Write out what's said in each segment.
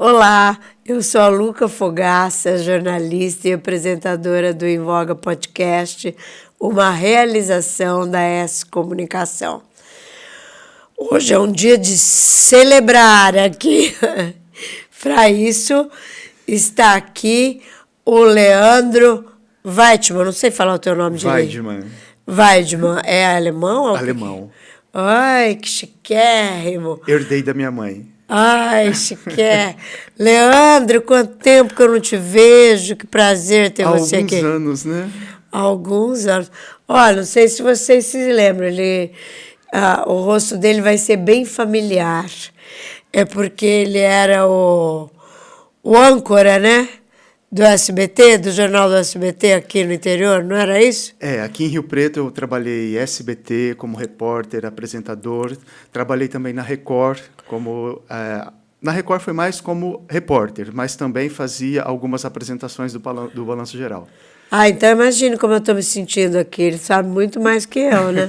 Olá, eu sou a Luca Fogaça, jornalista e apresentadora do Em Voga Podcast, uma realização da S Comunicação. Hoje é um dia de celebrar aqui. Para isso, está aqui o Leandro Weidmann. Não sei falar o teu nome direito. Weidmann. É alemão? Alemão. Ai, que chiquérrimo. Herdei da minha mãe. Ai, chiquérrimo. Leandro, quanto tempo que eu não te vejo. Que prazer ter você aqui. Há alguns anos, né? Há alguns anos. Olha, não sei se vocês se lembram, o rosto dele vai ser bem familiar. É porque ele era o âncora, né? Do SBT, do Jornal do SBT aqui no interior, não era isso? Aqui em Rio Preto eu trabalhei SBT como repórter, apresentador. Trabalhei também na Record na Record foi mais como repórter, mas também fazia algumas apresentações do Balanço Geral. Ah, então imagina como eu estou me sentindo aqui. Ele sabe muito mais que eu, né?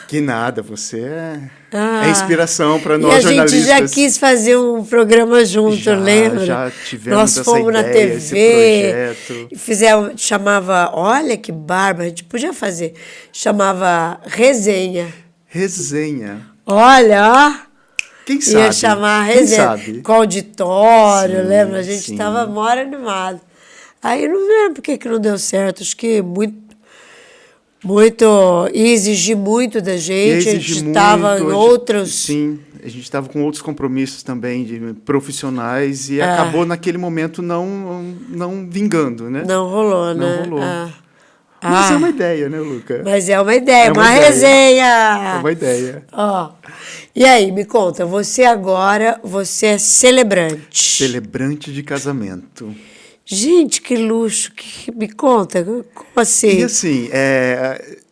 Que nada, você é inspiração para nós jornalistas. E a gente já quis fazer um programa junto, lembra? Já tivemos Nós essa fomos ideia, na TV, esse projeto. E fizemos, chamava, olha que barba, a gente podia fazer, chamava Resenha. Resenha. Olha, ó. Quem sabe? Ia chamar Resenha. Quem sabe? Com auditório, Sim, lembra? A gente sim. estava mora animado. Aí não lembro por que não deu certo, acho que ia exigir muito da gente, a gente estava em outros... Sim, a gente estava com outros compromissos também de profissionais e acabou naquele momento não vingando, né? Não rolou, né? Não rolou. Mas é uma ideia, né, Luca? Mas é uma ideia, uma ideia. resenha. É uma ideia. Ó. E aí, me conta, você é celebrante. Celebrante de casamento. Gente, que luxo. Me conta, como assim? E assim,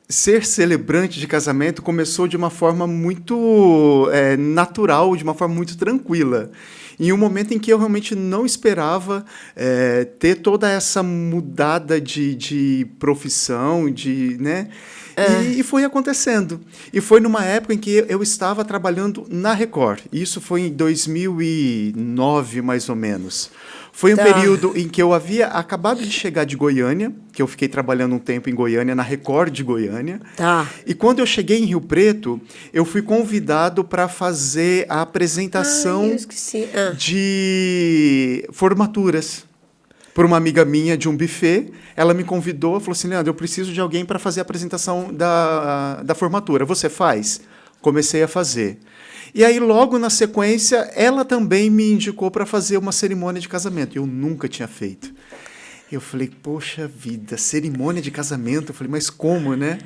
ser celebrante de casamento começou de uma forma muito natural, de uma forma muito tranquila. Em um momento em que eu realmente não esperava ter toda essa mudada de profissão, né? E foi acontecendo. E foi numa época em que eu estava trabalhando na Record. Isso foi em 2009, mais ou menos. Foi um período em que eu havia acabado de chegar de Goiânia, que eu fiquei trabalhando um tempo em Goiânia, na Record de Goiânia. E quando eu cheguei em Rio Preto, eu fui convidado para fazer a apresentação de formaturas por uma amiga minha de um buffet. Ela me convidou, falou assim, Leandro, eu preciso de alguém para fazer a apresentação da formatura. Você faz? Comecei a fazer. E aí, logo na sequência, ela também me indicou para fazer uma cerimônia de casamento. Eu nunca tinha feito. Eu falei, poxa vida, cerimônia de casamento? Eu falei, mas como, né?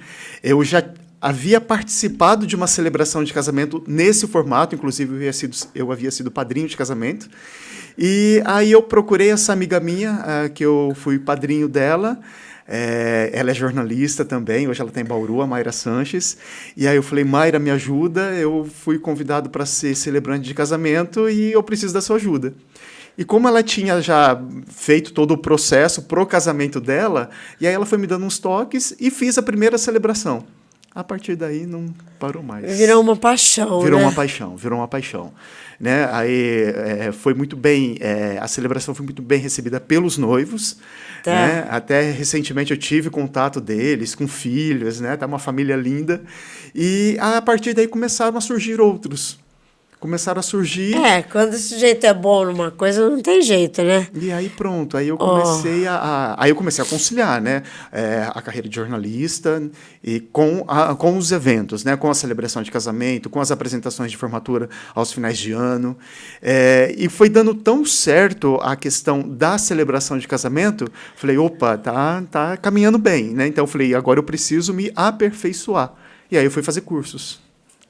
Eu já havia participado de uma celebração de casamento nesse formato, inclusive eu havia sido padrinho de casamento. E aí eu procurei essa amiga minha, que eu fui padrinho dela. Ela é jornalista também, hoje ela está em Bauru, a Mayra Sanches. E aí eu falei, Mayra, me ajuda, eu fui convidado para ser celebrante de casamento e eu preciso da sua ajuda. E como ela tinha já feito todo o processo pro casamento dela, e aí ela foi me dando uns toques e fiz a primeira celebração. A partir daí não parou mais. Virou uma paixão, virou né? Virou uma paixão. Né? Aí foi muito bem, a celebração foi muito bem recebida pelos noivos. Né? Até recentemente eu tive contato deles, com filhos, né? Tá uma família linda. E a partir daí começaram a surgir outros. Começaram a surgir... quando o sujeito é bom numa coisa, não tem jeito, né? E aí pronto, aí eu comecei aí eu comecei a conciliar, né, a carreira de jornalista e com os eventos, né, com a celebração de casamento, com as apresentações de formatura aos finais de ano. E foi dando tão certo a questão da celebração de casamento, falei, opa, tá caminhando bem, né? Então eu falei, agora eu preciso me aperfeiçoar. E aí eu fui fazer cursos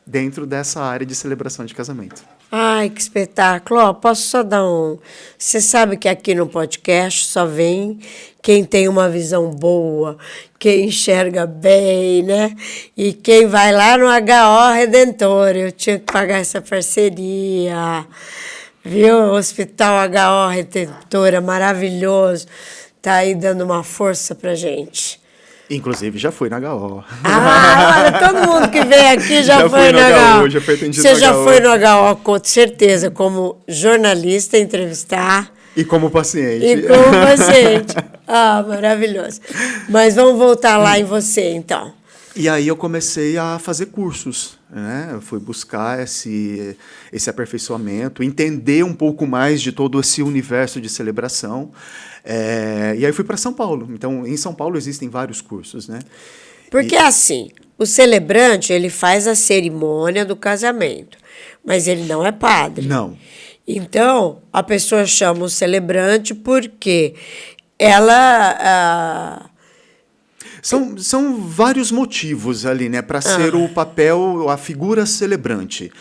dentro dessa área de celebração de casamento. Ai, que espetáculo. Ó, posso só dar um... Você sabe que aqui no podcast só vem quem tem uma visão boa, quem enxerga bem, né? E quem vai lá no HO Redentor. Eu tinha que pagar essa parceria. Viu? O Hospital HO Redentor é maravilhoso. Tá aí dando uma força pra gente. Inclusive, já fui na HO. Ah, olha, todo mundo que vem aqui já foi no HO. Já foi atendido Você no já HO. foi no HO, com certeza, como jornalista, entrevistar. E como paciente. E como paciente. Ah, maravilhoso. Mas vamos voltar lá em você, então. E aí eu comecei a fazer cursos, né? Eu fui buscar esse aperfeiçoamento, entender um pouco mais de todo esse universo de celebração. E aí fui para São Paulo. Então, em São Paulo existem vários cursos, né? Porque assim, o celebrante, ele faz a cerimônia do casamento, mas ele não é padre. Não. Então, a pessoa chama o celebrante porque ela... São vários motivos ali, né, para ser o papel, a figura celebrante.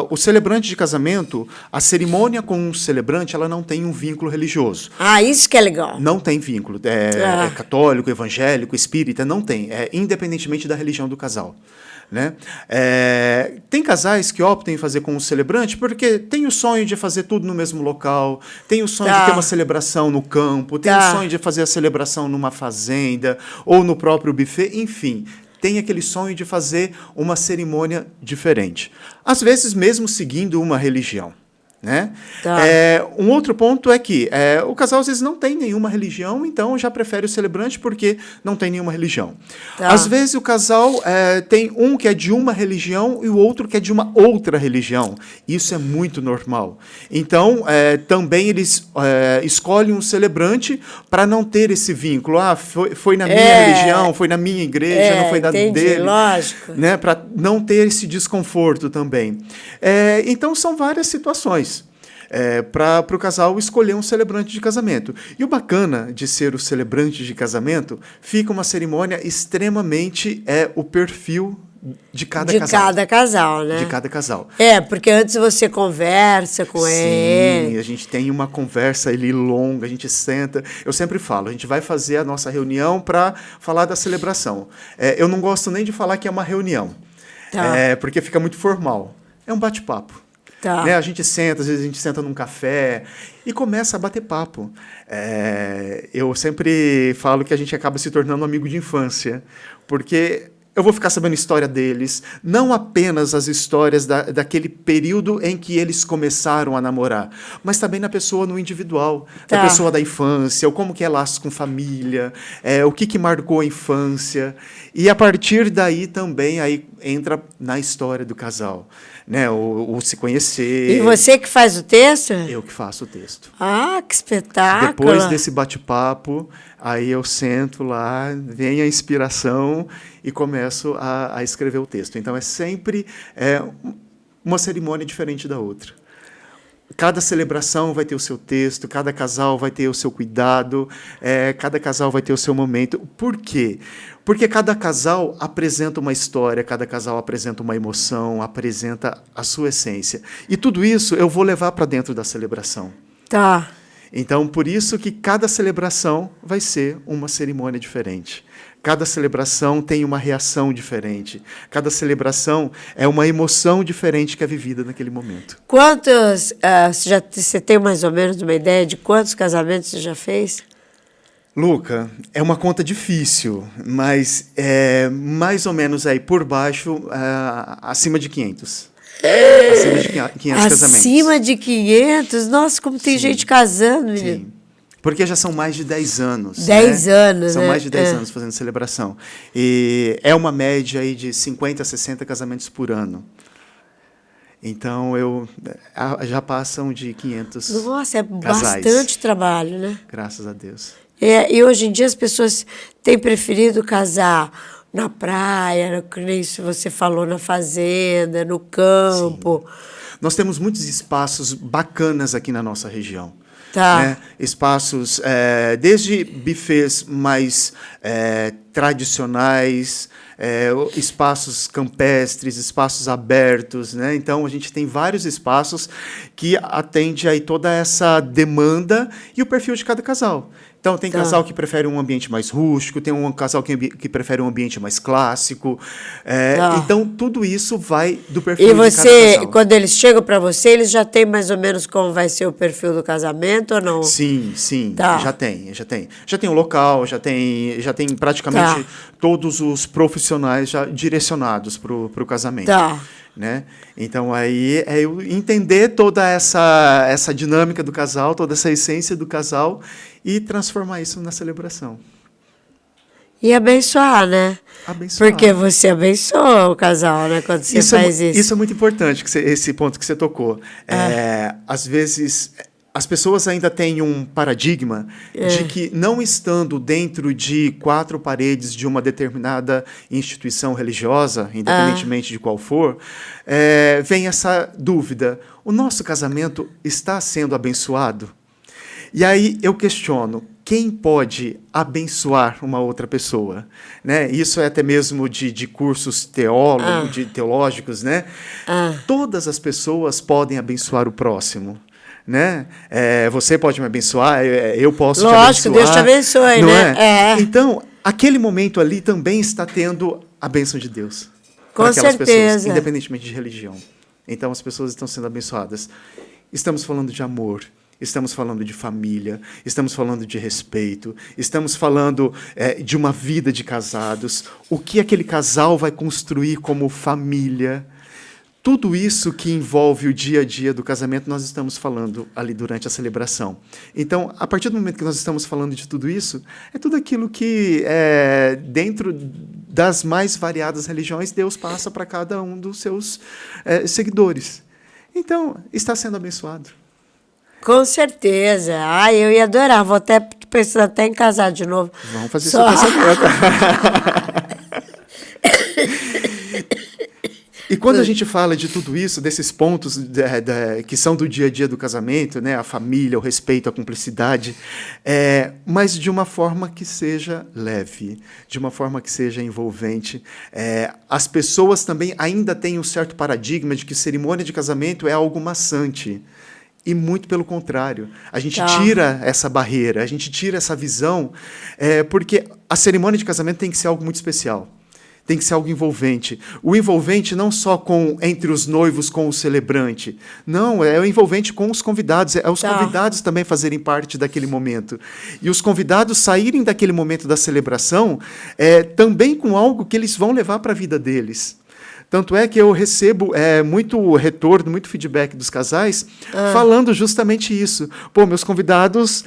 O celebrante de casamento, a cerimônia com o celebrante, ela não tem um vínculo religioso. Ah, isso que é legal. Não tem vínculo. É católico, evangélico, espírita, não tem. Independentemente da religião do casal. Né? Tem casais que optam em fazer com o celebrante porque tem o sonho de fazer tudo no mesmo local, tem o sonho de ter uma celebração no campo, tem o sonho de fazer a celebração numa fazenda ou no próprio buffet, enfim, tem aquele sonho de fazer uma cerimônia diferente. Às vezes mesmo seguindo uma religião. Né? Um outro ponto é que o casal às vezes não tem nenhuma religião, então já prefere o celebrante porque não tem nenhuma religião. Às vezes o casal tem um que é de uma religião e o outro que é de uma outra religião. Isso é muito normal. Então, também eles escolhem um celebrante para não ter esse vínculo. Foi na minha religião, foi na minha igreja, não foi na dele. Lógico. Né? Para não ter esse desconforto também. Então, são várias situações. Para o casal escolher um celebrante de casamento. E o bacana de ser o celebrante de casamento, fica uma cerimônia extremamente o perfil de cada casal. De cada casal, né? De cada casal. Porque antes você conversa com ele. Sim, a gente tem uma conversa ali longa, a gente senta. Eu sempre falo, a gente vai fazer a nossa reunião para falar da celebração. Eu não gosto nem de falar que é uma reunião, porque fica muito formal. É um bate-papo. Né? A gente senta, às vezes a gente senta num café e começa a bater papo. Eu sempre falo que a gente acaba se tornando amigo de infância, porque eu vou ficar sabendo a história deles, não apenas as histórias daquele período em que eles começaram a namorar, mas também na pessoa no individual, da pessoa da infância, ou como que é laços com família, o que marcou a infância. E a partir daí também aí entra na história do casal. Né, o se conhecer. E você que faz o texto? Eu que faço o texto. Ah, que espetáculo! Depois desse bate-papo, aí eu sento lá, vem a inspiração e começo a escrever o texto. Então, é sempre uma cerimônia diferente da outra. Cada celebração vai ter o seu texto, cada casal vai ter o seu cuidado, cada casal vai ter o seu momento. Por quê? Porque cada casal apresenta uma história, cada casal apresenta uma emoção, apresenta a sua essência. E tudo isso eu vou levar para dentro da celebração. Então, por isso que cada celebração vai ser uma cerimônia diferente. Cada celebração tem uma reação diferente. Cada celebração é uma emoção diferente que é vivida naquele momento. Quantos... você tem mais ou menos uma ideia de quantos casamentos você já fez? Luca, é uma conta difícil, mas mais ou menos aí por baixo, acima de 500. Acima de 500 casamentos. Acima de 500? Nossa, como tem gente casando, menino. Sim. Porque já são mais de 10 anos. 10 anos, São né? mais de 10 anos fazendo celebração. E é uma média aí de 50 a 60 casamentos por ano. Então, já passam de 500 Nossa, casais. Bastante trabalho, né? Graças a Deus. E hoje em dia as pessoas têm preferido casar na praia, que nem isso você falou, na fazenda, no campo. Sim. Nós temos muitos espaços bacanas aqui na nossa região. Né? Espaços, desde buffets mais tradicionais, espaços campestres, espaços abertos, né? Então, a gente tem vários espaços que atende aí toda essa demanda e o perfil de cada casal. Então, tem casal que prefere um ambiente mais rústico, tem um casal que prefere um ambiente mais clássico. Então, tudo isso vai do perfil de cada casal. Quando eles chegam para você, eles já têm mais ou menos como vai ser o perfil do casamento ou não? Sim, já tem. Já tem o local, já tem praticamente todos os profissionais já direcionados para o casamento. Né? Então, aí é eu entender toda essa dinâmica do casal, toda essa essência do casal e transformar isso na celebração. E abençoar, né? Abençoar. Porque você abençoa o casal, né? Quando você faz isso. Isso é muito importante, esse ponto que você tocou. Às vezes, as pessoas ainda têm um paradigma de que, não estando dentro de 4 paredes de uma determinada instituição religiosa, independentemente de qual for, vem essa dúvida: o nosso casamento está sendo abençoado? E aí eu questiono, quem pode abençoar uma outra pessoa? Né? Isso é até mesmo de cursos teológicos, né? Todas as pessoas podem abençoar o próximo. Né? Você pode me abençoar, eu posso te abençoar. Lógico, Deus te abençoe, não né? Então, aquele momento ali também está tendo a bênção de Deus. Com para aquelas certeza. pessoas, independentemente de religião. Então, as pessoas estão sendo abençoadas. Estamos falando de amor. Estamos falando de família, estamos falando de respeito, estamos falando de uma vida de casados, o que aquele casal vai construir como família. Tudo isso que envolve o dia a dia do casamento, nós estamos falando ali durante a celebração. Então, a partir do momento que nós estamos falando de tudo isso, é tudo aquilo que, dentro das mais variadas religiões, Deus passa para cada um dos seus seguidores. Então, está sendo abençoado. Com certeza. Eu ia adorar. Vou até pensando até em casar de novo. Vamos fazer seu casamento. E quando a gente fala de tudo isso, desses pontos que são do dia a dia do casamento, né, a família, o respeito, a cumplicidade, mas de uma forma que seja leve, de uma forma que seja envolvente. As pessoas também ainda têm um certo paradigma de que cerimônia de casamento é algo maçante. E muito pelo contrário. A gente tira essa barreira, a gente tira essa visão, porque a cerimônia de casamento tem que ser algo muito especial. Tem que ser algo envolvente. O envolvente não só entre os noivos com o celebrante. Não, é o envolvente com os convidados. É os convidados também fazerem parte daquele momento. E os convidados saírem daquele momento da celebração também com algo que eles vão levar para a vida deles. Tanto é que eu recebo muito retorno, muito feedback dos casais falando justamente isso. Pô, meus convidados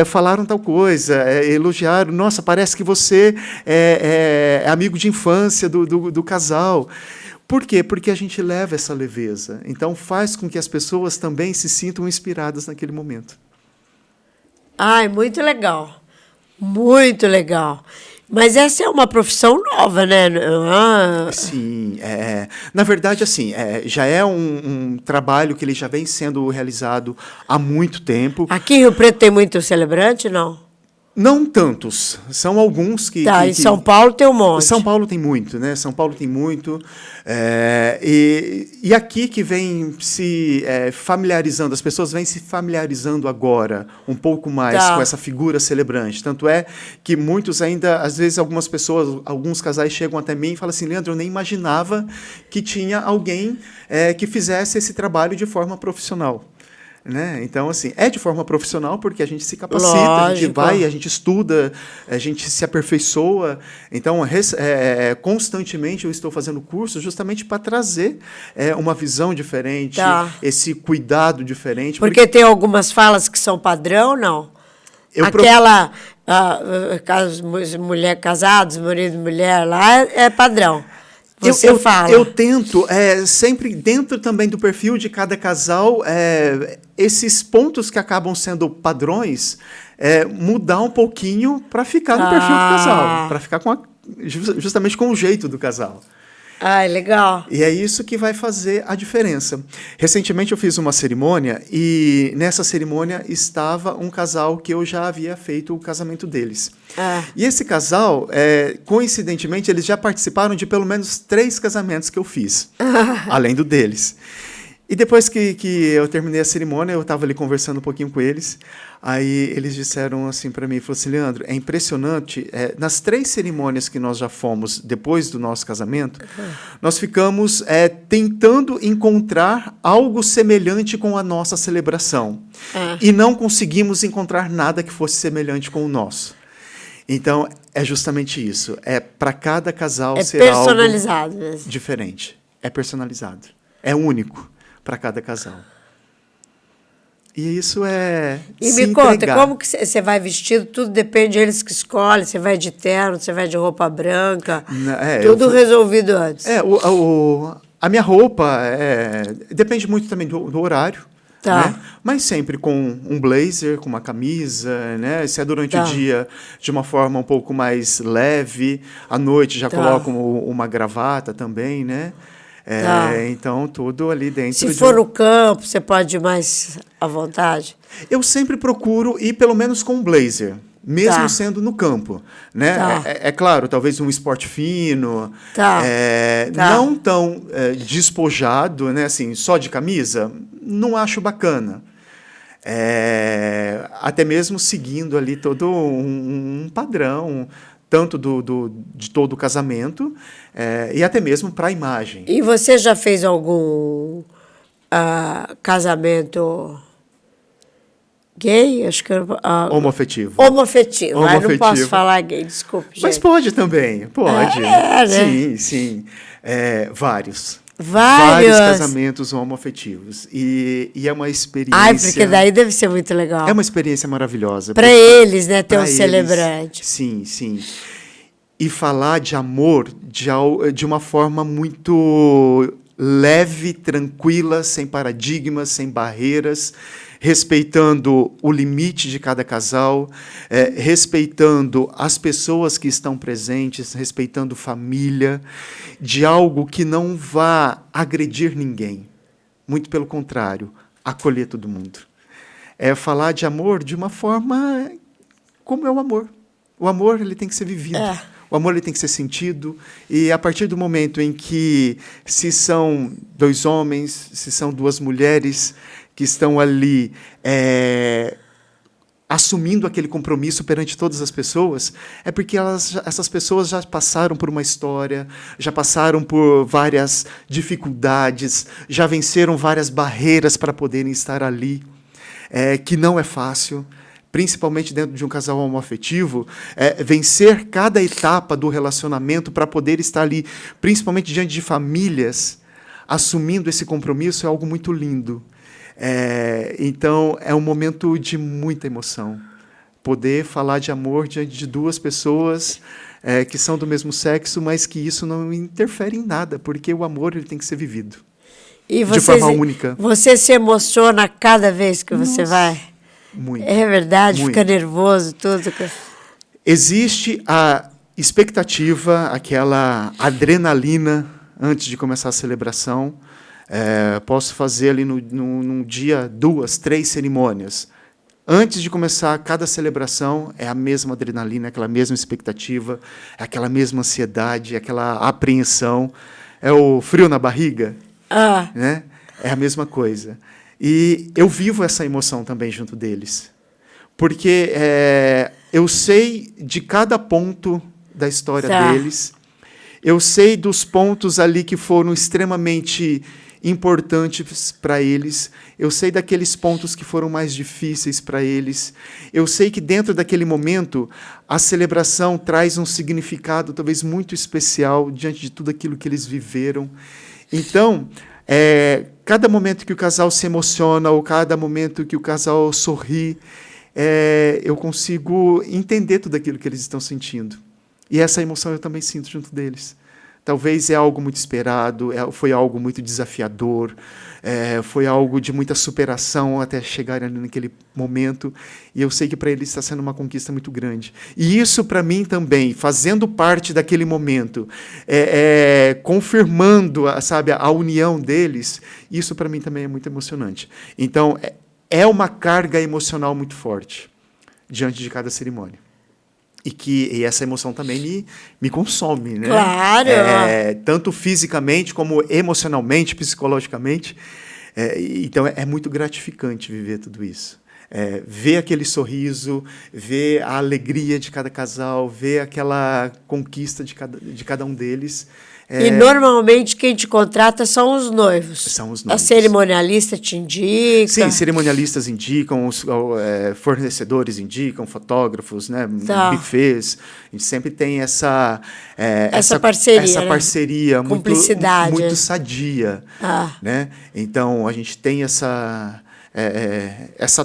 falaram tal coisa, elogiaram. Nossa, parece que você é amigo de infância do casal. Por quê? Porque a gente leva essa leveza. Então, faz com que as pessoas também se sintam inspiradas naquele momento. Muito legal. Muito legal. Mas essa é uma profissão nova, né? Sim. Na verdade, assim, já é um trabalho que ele já vem sendo realizado há muito tempo. Aqui em Rio Preto tem muito celebrante, não? Não tantos. São alguns que... em São Paulo tem um monte. São Paulo tem muito, né? São Paulo tem muito. E aqui que vem se familiarizando, as pessoas vêm se familiarizando agora um pouco mais com essa figura celebrante. Tanto é que muitos ainda, às vezes, algumas pessoas, alguns casais chegam até mim e falam assim: Leandro, eu nem imaginava que tinha alguém que fizesse esse trabalho de forma profissional. Né? Então, assim, de forma profissional, porque a gente se capacita, a gente vai, a gente estuda, a gente se aperfeiçoa. Então, constantemente eu estou fazendo cursos justamente para trazer uma visão diferente, esse cuidado diferente. Porque tem algumas falas que são padrão, não? Mulher casados, marido e mulher lá é padrão. Eu tento, sempre dentro também do perfil de cada casal, esses pontos que acabam sendo padrões, mudar um pouquinho para ficar no perfil do casal, para ficar justamente com o jeito do casal. Ai, legal. E é isso que vai fazer a diferença. Recentemente eu fiz uma cerimônia e nessa cerimônia estava um casal que eu já havia feito o casamento deles. E esse casal, coincidentemente, eles já participaram de pelo menos 3 casamentos que eu fiz, além do deles. E depois que eu terminei a cerimônia, eu estava ali conversando um pouquinho com eles, aí eles disseram assim para mim, falaram assim, Leandro, é impressionante, nas 3 cerimônias que nós já fomos depois do nosso casamento, nós ficamos tentando encontrar algo semelhante com a nossa celebração, e não conseguimos encontrar nada que fosse semelhante com o nosso. Então, é justamente isso, para cada casal ser algo personalizado mesmo. Diferente, é personalizado, é único para cada casal. E isso é E se me conta, entregar. como que você vai vestido? Tudo depende deles que escolhem. Você vai de terno, você vai de roupa branca. Tudo resolvido antes. A minha roupa depende muito também do horário. Tá. Né? Mas sempre com um blazer, com uma camisa, né? Se é durante o dia, de uma forma um pouco mais leve. À noite já coloco uma gravata também, né? Então, tudo ali dentro. Se for no campo, você pode ir mais à vontade? Eu sempre procuro ir pelo menos com um blazer, mesmo sendo no campo. Né? É claro, talvez um esporte fino, não tão despojado, né? Assim, só de camisa, não acho bacana. Até mesmo seguindo ali todo um padrão, tanto de todo o casamento, e até mesmo para a imagem. E você já fez algum casamento gay? Acho que homoafetivo. Homoafetivo. Não posso falar gay, desculpe, gente. Mas pode também, pode. Né? Sim. Vários casamentos homoafetivos. E é uma experiência... Ai, porque daí deve ser muito legal. É uma experiência maravilhosa. Para eles, né? Ter um celebrante. Sim. E falar de amor de uma forma muito leve, tranquila, sem paradigmas, sem barreiras, respeitando o limite de cada casal, respeitando as pessoas que estão presentes, respeitando família, de algo que não vá agredir ninguém. Muito pelo contrário, acolher todo mundo. É falar de amor de uma forma como é o amor. O amor ele tem que ser vivido. O amor ele tem que ser sentido. E a partir do momento em que, se são 2 homens, se são 2 mulheres que estão ali assumindo aquele compromisso perante todas as pessoas, é porque essas pessoas já passaram por uma história, já passaram por várias dificuldades, já venceram várias barreiras para poderem estar ali, que não é fácil, principalmente dentro de um casal homoafetivo, vencer cada etapa do relacionamento para poder estar ali, principalmente diante de famílias, assumindo esse compromisso é algo muito lindo. Então, é um momento de muita emoção. Poder falar de amor diante de 2 pessoas que são do mesmo sexo, mas que isso não interfere em nada, porque o amor ele tem que ser vivido de forma única. Você se emociona cada vez que você vai? Muito. É verdade? Muito. Fica nervoso, tudo? Existe a expectativa, aquela adrenalina antes de começar a celebração. Posso fazer ali num dia 2, 3 cerimônias. Antes de começar cada celebração, é a mesma adrenalina, aquela mesma expectativa, aquela mesma ansiedade, aquela apreensão. É o frio na barriga, né? É a mesma coisa. E eu vivo essa emoção também junto deles. Porque eu sei de cada ponto da história deles, eu sei dos pontos ali que foram extremamente importantes para eles, eu sei daqueles pontos que foram mais difíceis para eles, eu sei que dentro daquele momento a celebração traz um significado talvez muito especial diante de tudo aquilo que eles viveram. Então, cada momento que o casal se emociona ou cada momento que o casal sorri, eu consigo entender tudo aquilo que eles estão sentindo. E essa emoção eu também sinto junto deles. Talvez é algo muito esperado, foi algo muito desafiador, foi algo de muita superação até chegar ali naquele momento. E eu sei que para eles está sendo uma conquista muito grande. E isso, para mim também, fazendo parte daquele momento, confirmando, sabe, a união deles, isso para mim também é muito emocionante. Então, é uma carga emocional muito forte diante de cada cerimônia. E essa emoção também me consome, né? Claro! Tanto fisicamente, como emocionalmente, psicologicamente. Então, é muito gratificante viver tudo isso. Ver aquele sorriso, ver a alegria de cada casal, ver aquela conquista de cada um deles. E, normalmente, quem te contrata são os noivos. São os noivos. A cerimonialista te indica. Sim, cerimonialistas indicam, os fornecedores indicam, fotógrafos, né, buffets. A gente sempre tem essa parceria, essa né? parceria Cumplicidade, muito sadia. Né? Então, a gente tem essa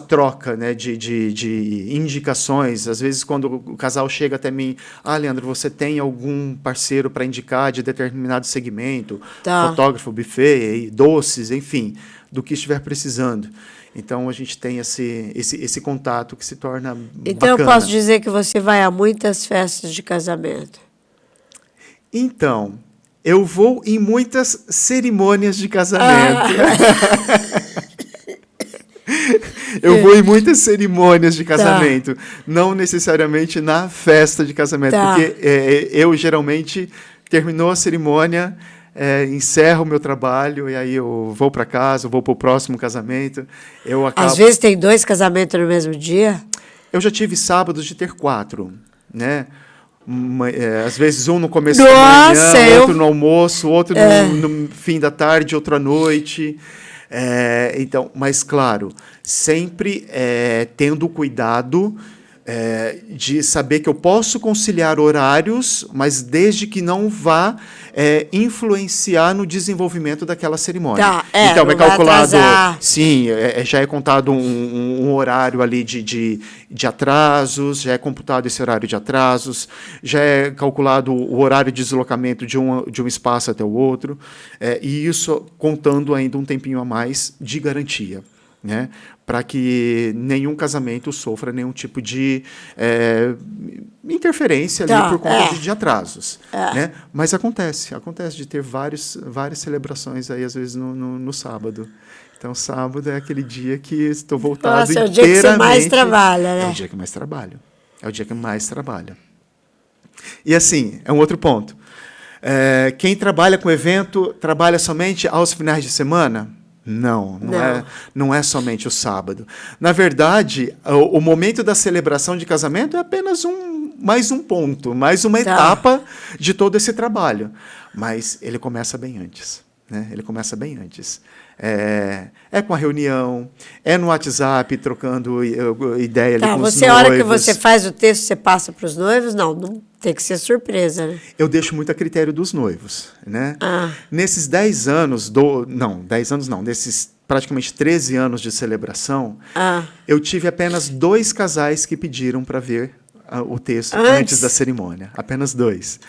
troca, né, de indicações. Às vezes, quando o casal chega até mim, Leandro, você tem algum parceiro para indicar de determinado segmento? Fotógrafo, buffet, doces, enfim, do que estiver precisando. Então, a gente tem esse contato que se torna Então, bacana. eu posso dizer que você vai a muitas festas de casamento? Então, eu vou em muitas cerimônias de casamento. Eu vou em muitas cerimônias de casamento, não necessariamente na festa de casamento, porque eu geralmente terminou a cerimônia, encerro o meu trabalho e aí eu vou para casa, vou para o próximo casamento. Às vezes tem 2 casamentos no mesmo dia? Eu já tive sábados de ter 4, né? Às vezes um no começo da manhã, outro no almoço, outro no fim da tarde, outro à noite. Então, mas claro, sempre tendo cuidado de saber que eu posso conciliar horários, mas desde que não vá influenciar no desenvolvimento daquela cerimônia. Então, é calculado, sim, já é contado um horário ali de atrasos, já é computado esse horário de atrasos, já é calculado o horário de deslocamento de um espaço até o outro, e isso contando ainda um tempinho a mais de garantia, né? Para que nenhum casamento sofra nenhum tipo de interferência ali por conta de atrasos. Né? Mas acontece de ter várias celebrações aí, às vezes, no sábado. Então, sábado é aquele dia que estou voltado inteiramente... é o dia que você mais trabalha, né? É o dia que mais trabalho. É o dia que mais trabalho. E, assim, é um outro ponto. Quem trabalha com evento, trabalha somente aos finais de semana? Não é somente o sábado. Na verdade, o momento da celebração de casamento é apenas mais um ponto, mais uma etapa de todo esse trabalho. Mas ele começa bem antes. Né? Ele começa bem antes. Com a reunião, no WhatsApp, trocando ideia ali com os noivos. A hora que você faz o texto, você passa para os noivos? Não tem que ser surpresa, né? Eu deixo muito a critério dos noivos, né? Nesses 10 anos, nesses praticamente 13 anos de celebração, eu tive apenas 2 casais que pediram para ver o texto antes da cerimônia. Apenas 2.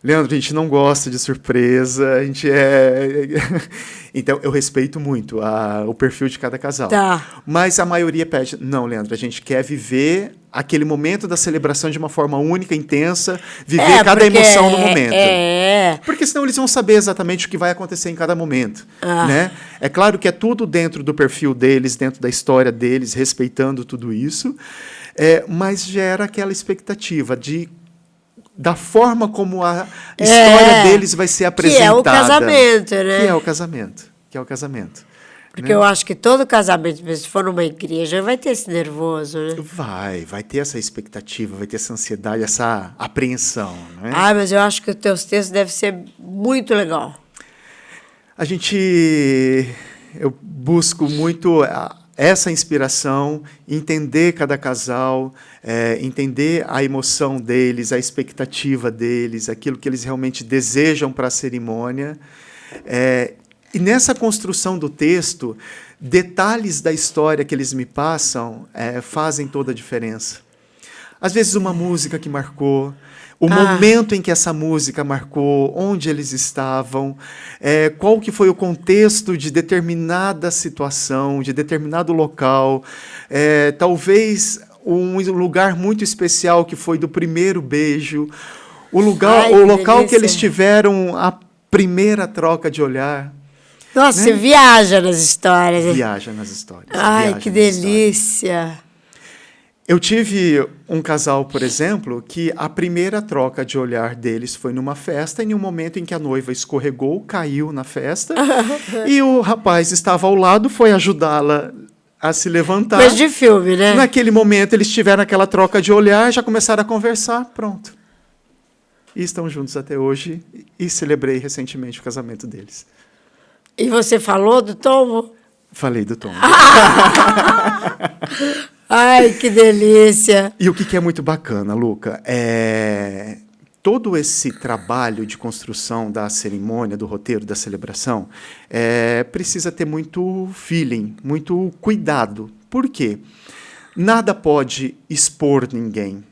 Leandro, a gente não gosta de surpresa, a gente Então, eu respeito muito o perfil de cada casal. Mas a maioria pede, não, Leandro, a gente quer viver aquele momento da celebração de uma forma única, intensa, viver cada emoção no momento. Porque senão eles vão saber exatamente o que vai acontecer em cada momento. Né? É claro que é tudo dentro do perfil deles, dentro da história deles, respeitando tudo isso, mas gera aquela expectativa da forma como a história deles vai ser apresentada. Que é o casamento, né? Que é o casamento. Porque eu acho que todo casamento, se for numa igreja, vai ter esse nervoso, né? Vai ter essa expectativa, vai ter essa ansiedade, essa apreensão. Né? Mas eu acho que os teus textos devem ser muito legal. Eu busco muito essa inspiração, entender cada casal, entender a emoção deles, a expectativa deles, aquilo que eles realmente desejam para a cerimônia. E nessa construção do texto, detalhes da história que eles me passam fazem toda a diferença. Às vezes uma música que marcou, o momento em que essa música marcou, onde eles estavam, qual que foi o contexto de determinada situação, de determinado local, talvez um lugar muito especial que foi do primeiro beijo, o local que eles tiveram a primeira troca de olhar. Nossa, né? Você viaja nas histórias. Viaja nas histórias. Ai, que delícia. Eu tive um casal, por exemplo, que a primeira troca de olhar deles foi numa festa, em um momento em que a noiva escorregou, caiu na festa, e o rapaz estava ao lado, foi ajudá-la a se levantar. Coisa de filme, né? Naquele momento, eles tiveram aquela troca de olhar, já começaram a conversar, pronto. E estão juntos até hoje, e celebrei recentemente o casamento deles. E você falou do tombo? Falei do tombo. Ai, que delícia! E o que é muito bacana, Luca, todo esse trabalho de construção da cerimônia, do roteiro, da celebração, precisa ter muito feeling, muito cuidado. Por quê? Nada pode expor ninguém.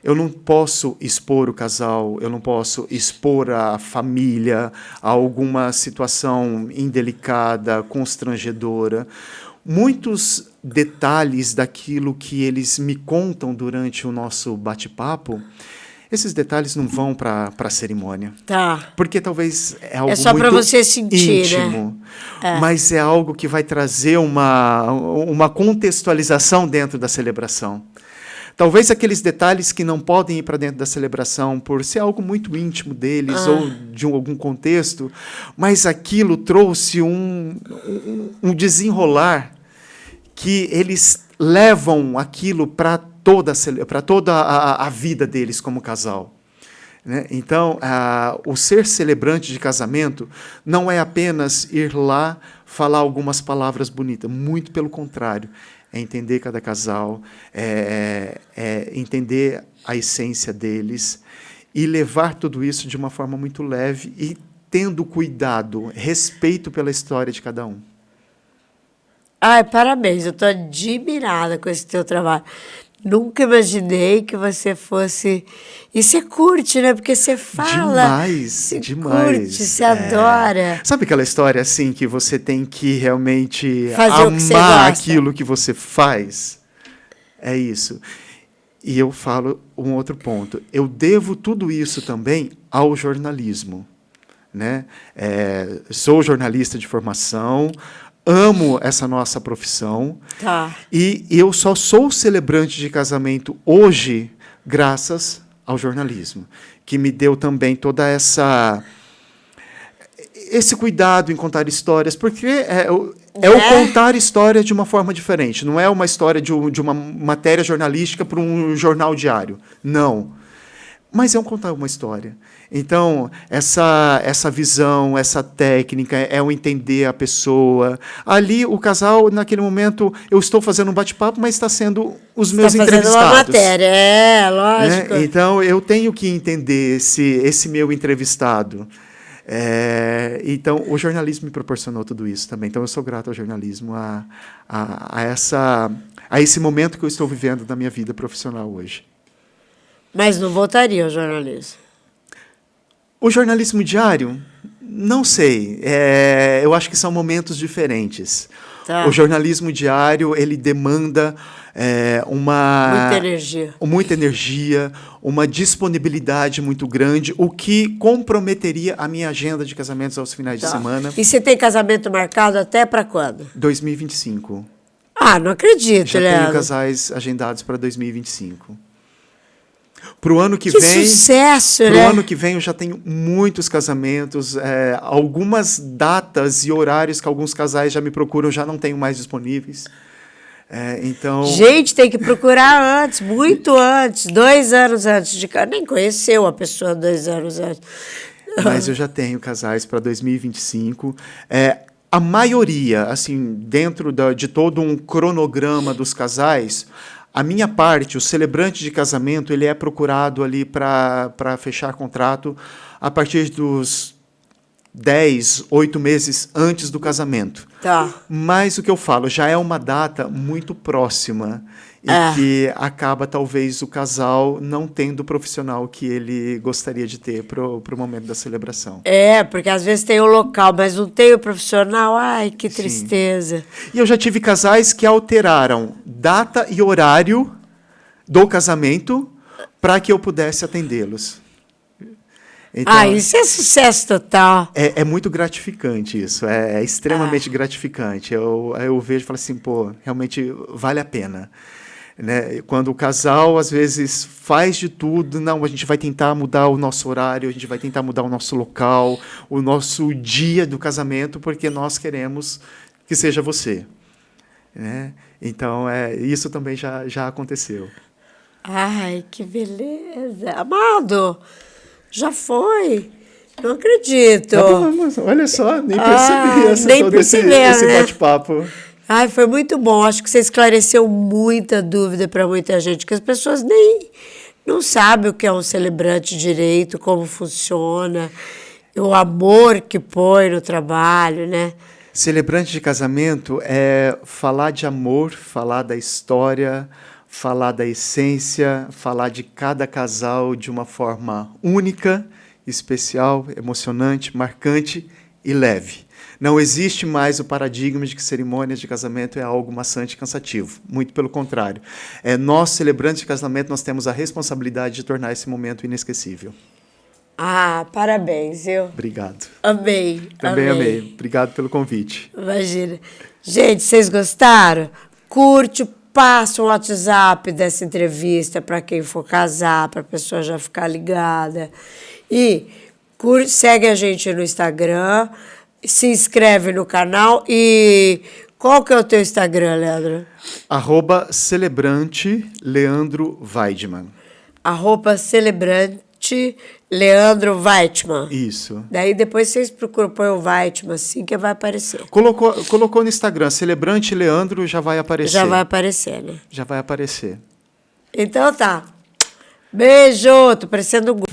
Eu não posso expor o casal, eu não posso expor a família a alguma situação indelicada, constrangedora. Muitos detalhes daquilo que eles me contam durante o nosso bate-papo, esses detalhes não vão para a cerimônia. Tá. Porque talvez é algo só para muito você sentir, íntimo, né? Mas é algo que vai trazer uma contextualização dentro da celebração. Talvez aqueles detalhes que não podem ir para dentro da celebração por ser algo muito íntimo deles ou de algum contexto, mas aquilo trouxe um desenrolar que eles levam aquilo para toda a vida deles como casal. Né? Então, o ser celebrante de casamento não é apenas ir lá falar algumas palavras bonitas, muito pelo contrário. É entender cada casal, entender a essência deles e levar tudo isso de uma forma muito leve e tendo cuidado, respeito pela história de cada um. Ai, parabéns, eu estou admirada com esse teu trabalho. Nunca imaginei que você fosse... E você curte, né? Porque você fala... Demais. Curte, você adora. Sabe aquela história assim que você tem que realmente fazer o que você amar gosta. aquilo que você faz? É isso. E eu falo um outro ponto. Eu devo tudo isso também ao jornalismo. Né? Sou jornalista de formação... Amo essa nossa profissão. Tá. E eu só sou celebrante de casamento hoje graças ao jornalismo, que me deu também toda esse cuidado em contar histórias, porque o contar história de uma forma diferente. Não é uma história de uma matéria jornalística para um jornal diário. Não. Mas é contar uma história. Então, essa visão, essa técnica, é o entender a pessoa. Ali, o casal, naquele momento, eu estou fazendo um bate-papo, mas está sendo os meus entrevistados. Está fazendo uma matéria, lógico. Né? Então, eu tenho que entender esse meu entrevistado. Então, o jornalismo me proporcionou tudo isso também. Então, eu sou grato ao jornalismo, a esse momento que eu estou vivendo da minha vida profissional hoje. Mas não voltaria ao jornalismo? O jornalismo diário, não sei. Eu acho que são momentos diferentes. Tá. O jornalismo diário, ele demanda muita energia, uma disponibilidade muito grande, o que comprometeria a minha agenda de casamentos aos finais de semana. E você tem casamento marcado até para quando? 2025. Ah, não acredito, Já Leandro. tenho casais agendados para 2025. Para o ano que vem, sucesso, pro ano que vem eu já tenho muitos casamentos, algumas datas e horários que alguns casais já me procuram, já não tenho mais disponíveis. Então... Gente, tem que procurar antes, muito antes, 2 anos antes de casa. Nem conheceu a pessoa 2 anos antes. Mas eu já tenho casais para 2025. A maioria, assim, dentro de todo um cronograma dos casais... A minha parte, o celebrante de casamento, ele é procurado ali para fechar contrato a partir dos 10, 8 meses antes do casamento. Tá. Mas o que eu falo, já é uma data muito próxima e que acaba, talvez, o casal não tendo o profissional que ele gostaria de ter para o momento da celebração. Porque às vezes tem o local, mas não tem o profissional. Ai, que tristeza. E eu já tive casais que alteraram data e horário do casamento para que eu pudesse atendê-los. Então, Isso é sucesso total. é muito gratificante isso, é extremamente gratificante. Eu vejo e falo assim, pô, realmente vale a pena. Né? Quando o casal, às vezes, faz de tudo, não, a gente vai tentar mudar o nosso horário, a gente vai tentar mudar o nosso local, o nosso dia do casamento, porque nós queremos que seja você. Né? Então, isso também já aconteceu. Ai, que beleza. Amado, já foi. Não acredito. Tá bom, mas olha só, nem percebi nem todo esse né? bate-papo. Ai, foi muito bom. Acho que você esclareceu muita dúvida para muita gente, que as pessoas nem não sabem o que é um celebrante direito, como funciona, o amor que põe no trabalho, né? Celebrante de casamento é falar de amor, falar da história, falar da essência, falar de cada casal de uma forma única, especial, emocionante, marcante e leve. Não existe mais o paradigma de que cerimônias de casamento é algo maçante e cansativo. Muito pelo contrário. Nós, celebrantes de casamento, nós temos a responsabilidade de tornar esse momento inesquecível. Parabéns, viu? Obrigado. Amei. Também amei. Obrigado pelo convite. Imagina. Gente, vocês gostaram? Curte, passa um WhatsApp dessa entrevista para quem for casar, para a pessoa já ficar ligada. E segue a gente no Instagram, se inscreve no canal. E qual que é o teu Instagram, Leandro? @celebrante Leandro Weidman. @celebrante Leandro Weidman. Isso. Daí depois vocês procuram, põe o Weidman assim que vai aparecer. Colocou no Instagram, Celebrante Leandro, já vai aparecer. Já vai aparecer, né? Já vai aparecer. Então tá. Beijo, tô parecendo um